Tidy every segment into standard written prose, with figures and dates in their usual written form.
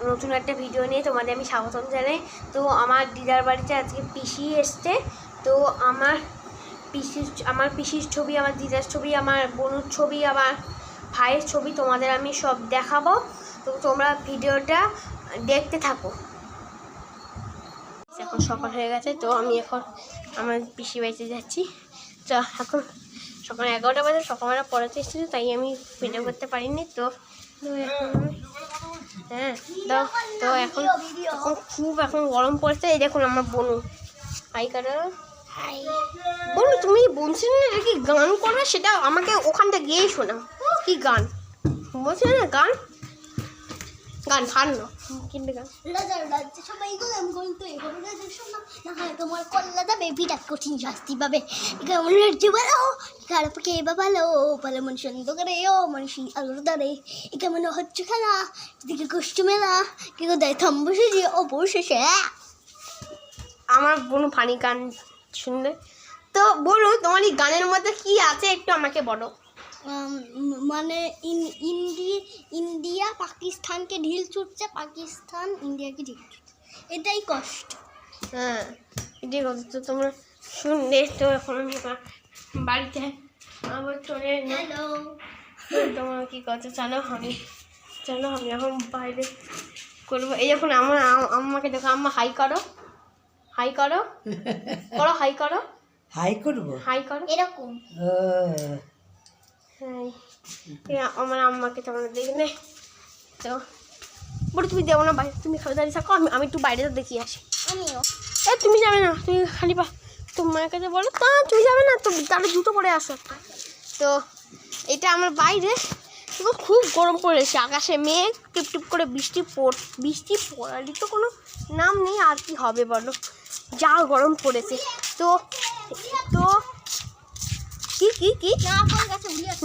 নতুন একটা ভিডিও নিয়ে তোমাদের আমি স্বাগতম জানাই। তো আমার দিদার বাড়িতে আজকে পিসি এসছে। তো আমার পিসির ছবি, আমার দিদার ছবি, আমার বোনুর ছবি, আমার ভাইয়ের ছবি তোমাদের আমি সব দেখাবো। তো তোমরা ভিডিওটা দেখতে থাকো। এখন সকাল হয়ে গেছে, তো আমি এখন আমার পিসি বাড়িতে যাচ্ছি। তো এখন সকাল 11টা বাজে, সকালবেলা পড়াতে এসেছি, তাই আমি ভিডিও করতে পারিনি। তো হ্যাঁ, তো এখন খুব গরম পড়ছে। এই দেখুন আমার বোনু, হাই কাটা বলু, তুমি বলছিলে না কি গান করবে, সেটা আমাকে ওখানটা গিয়েই শোনা। কি গান বলছিলে না? গান ফান্ন কিন্তু গান তোমার কল্লা যাবে বিরাট কঠিন শাস্তি পাবে। কেমন রাজ্য বলো খারাপ কে বা ভালো ভালো মন সন্দ করে ও মানুষই আলোর দ্বারে এ কেমন হচ্ছে খেলা দিকে কষ্ট মেলা কে কোথায় থামবো সেজে অবশেষে। আমার বোন ফানি গান শুনলে। তো বলো, তোমার এই গানের মধ্যে কি আছে একটু আমাকে বলো। মানে ইন্ডিয়া পাকিস্তানকে ঢিল ছুটছে, পাকিস্তান ইন্ডিয়াকে ঢিল ছুটছে, এটাই কষ্ট। হ্যাঁ, এটাই কথা। তো তোমরা শুনলে। তো এখন আমি বাড়িতে আবার চলে হ্যালো, তোমার কি কথা, চলো আমি এখন বাইরে করবো। এই যখন আমার আম্মাকে দেখো, আম্মা হাই করো, হাই করো, হাই করো, হাই করবো, হাই করো এরকম। হ্যাঁ, আমার আম্মাকে তোমরা দেখলে। তো বলো, তুমি দেবো না বাইরে, তুমি খালি দাঁড়িয়ে থাকো, আমি একটু বাইরে তো দেখিয়ে আসি। আমিও। তুমি যাবে না, তুমি খালি তোমার মায়ের কাছে বলো তা তুমি যাবে না, তো তাহলে জুতো পরে আসো। তো এটা আমার বাইরে খুব গরম পড়েছে, আকাশে মেঘ, টিপ টিপ করে বৃষ্টি পড়ারই তো কোনো নাম নেই। আর কি হবে বলো, যা গরম পড়েছে। তো তো কি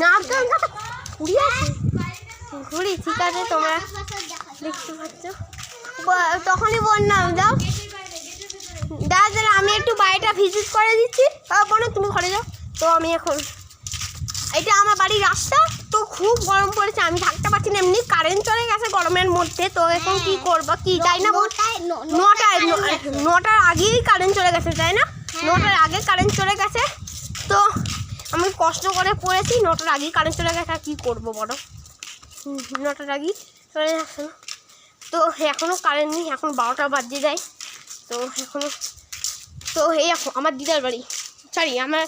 নারকেল গাছে ঘুরি আছে, ঘুরি, ঠিক আছে, তোমরা দেখতে পাচ্ছ। তখনই বললাম দাও দাদা, আমি একটু বাড়িটা ভিজিট করে দিচ্ছি, তারপরে তুমি ঘরে যাও। তো আমি এখন, এটা আমার বাড়ির রাস্তা, তো খুব গরম পড়েছে, আমি থাকতে পারছি না, এমনি কারেন্ট চলে গেছে গরমের মধ্যে। তো এখন কি করবো, কি তাই না? 9টার আগেই কারেন্ট চলে গেছে, তাই না? 9টার আগে কারেন্ট চলে গেছে। তো আমি কষ্ট করে পড়েছি, 9টার আগেই কারেন্ট চলে গেছে, আর কী করবো বলো, 9টার আগেই চলে যাচ্ছে না। তো এখনও কারেন্ট নেই, এখন 12টা বাজে যায়। তো এখনও, তো এই আমার দিদার বাড়ি, সরি আমার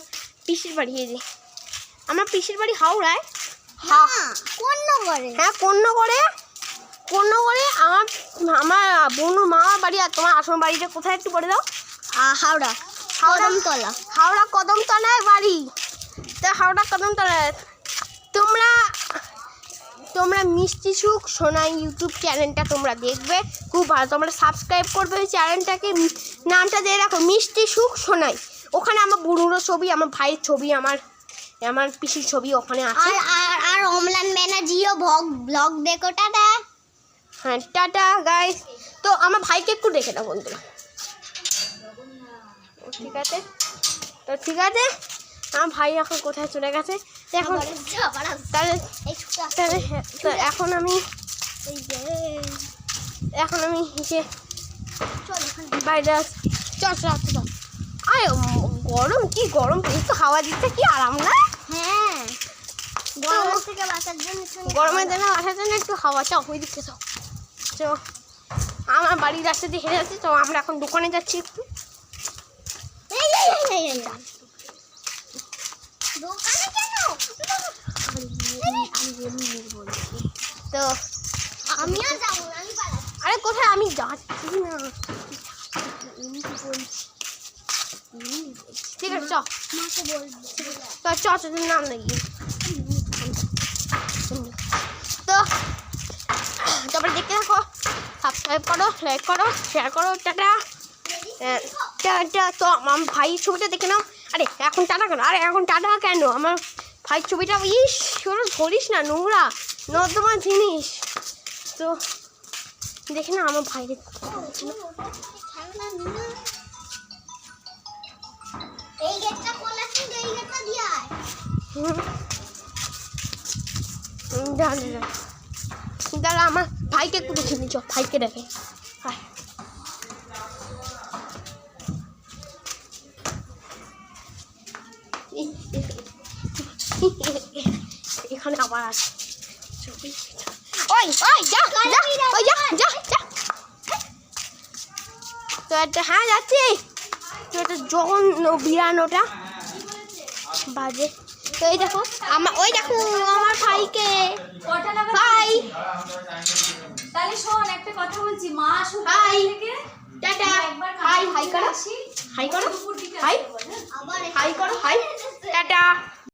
পিসির বাড়ি, এই যে আমার পিসির বাড়ি হাওড়ায়। কোন্নগরে। হ্যাঁ, কোন্নগরে। আমার বোনুর মামার বাড়ি। আর তোমার আসল বাড়িটা কোথায় একটু বলে দাও। হাওড়া কদমতলায় বাড়ি। তা হাওড়া কদমতলায় তোমরা মিষ্টি সুখ সোনাই ইউটিউব চ্যানেলটা তোমরা দেখবে, খুব ভালো। তোমরা সাবস্ক্রাইব করবে ওই চ্যানেলটাকে, নামটা দিয়ে রাখো মিষ্টি সুখ সোনাই। ওখানে আমার বোনুরও ছবি, আমার ভাইয়ের ছবি, আমার পিসির ছবি ওখানে আছে। আর অমলান ব্যানার্জিও ব্লগ দেখো। টাটা। হ্যাঁ, টাটা গাইস। তো আমার ভাইকে একটু দেখে দাও বন্ধুরা। ঠিক আছে, তো ঠিক আছে, আমার ভাই এখন কোথায় চলে গেছে এখন। তাহলে এখন আমি বাইরে চল। আরে গরম, কি গরম, একটু হাওয়া দিচ্ছে, কি আরাম না? হ্যাঁ, গরমের থেকে বাঁচার জন্য একটু হাওয়া চাও, ওই দিকে চাও। তো আমার বাড়ির রাস্তা দিয়ে হেরে যাচ্ছি। তো আমরা এখন দোকানে যাচ্ছি একটু। তো আমিও যাবো, আরে কোথায়, আমি যাচ্ছি না, ঠিক আছে চল, নাম নাকি। তো তারপরে দেখতে থাকো, সাবস্ক্রাইব করো, লাইক করো, শেয়ার করো। টাটা। তো আমার ভাইয়ের ছবিটা দেখে নাও। আরে এখন টাটা কেন, আমার ভাইয়ের ছবিটা ধরিস না, নোংরা নর্দমা জিনিস। তো দেখে না আমার ভাইয়ের, দাঁড়া আমার ভাইকে একটু দেখে নিচ্ছ, ভাইকে দেখে। হায়। এখানে আবার আছে ওই ওই যা যা ওই যা যা যা তো একটা হ্যাঁ যাচ্ছি তো একটা যখন বিরানোটা বাজে তো এই দেখো আমার ওই দেখো আমার ভাইকে ভাই তাহলে শোন একটা কথা বলছি মা আসুক হাই থেকে টাটা একবার হাই হাই করো হাই করো হাই আবার হাই করো হাই টাটা।